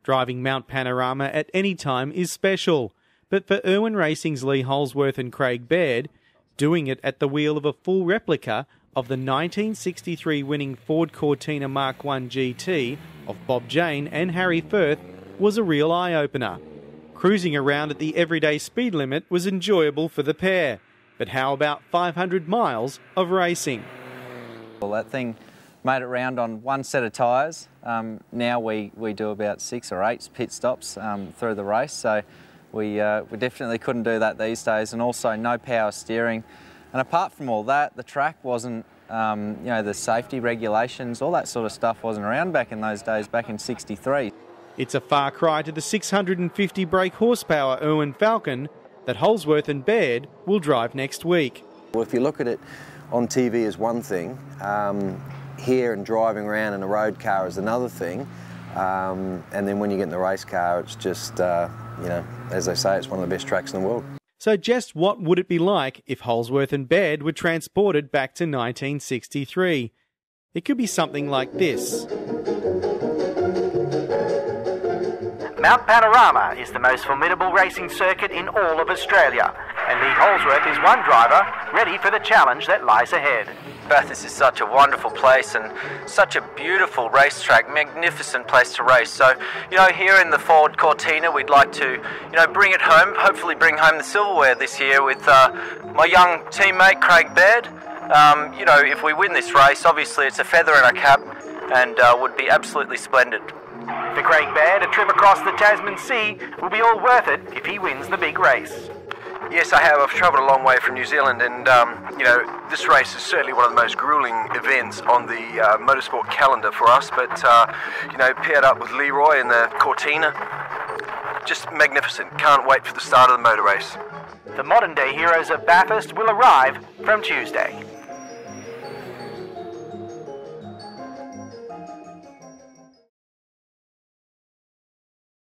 Driving Mount Panorama at any time is special, but for Irwin Racing's Lee Holdsworth and Craig Baird, doing it at the wheel of a full replica of the 1963 winning Ford Cortina Mark I GT of Bob Jane and Harry Firth was a real eye-opener. Cruising around at the everyday speed limit was enjoyable for the pair, but how about 500 miles of racing? Well, that thing made it round on one set of tyres. Now we do about 6 or 8 pit stops through the race, so we definitely couldn't do that these days, and also no power steering. And apart from all that, the track wasn't, you know, the safety regulations, all that sort of stuff wasn't around back in those days, back in '63. It's a far cry to the 650 brake horsepower Irwin Falcon that Holdsworth and Baird will drive next week. Well, if you look at it on TV is one thing, here and driving around in a road car is another thing, and then when you get in the race car, it's just, you know, as they say, it's one of the best tracks in the world. So just what would it be like if Holdsworth and Baird were transported back to 1963? It could be something like this. Mount Panorama is the most formidable racing circuit in all of Australia, and Lee Holdsworth is one driver ready for the challenge that lies ahead. Bathurst is such a wonderful place and such a beautiful racetrack, magnificent place to race. So, you know, here in the Ford Cortina, we'd like to, you know, bring it home, hopefully bring home the silverware this year with my young teammate Craig Baird. You know, if we win this race, obviously it's a feather in our cap and would be absolutely splendid. For Craig Baird, a trip across the Tasman Sea will be all worth it if he wins the big race. Yes, I have. I've travelled a long way from New Zealand, and you know, this race is certainly one of the most gruelling events on the motorsport calendar for us. But you know, paired up with Leroy in the Cortina, just magnificent. Can't wait for the start of the motor race. The modern-day heroes of Bathurst will arrive from Tuesday.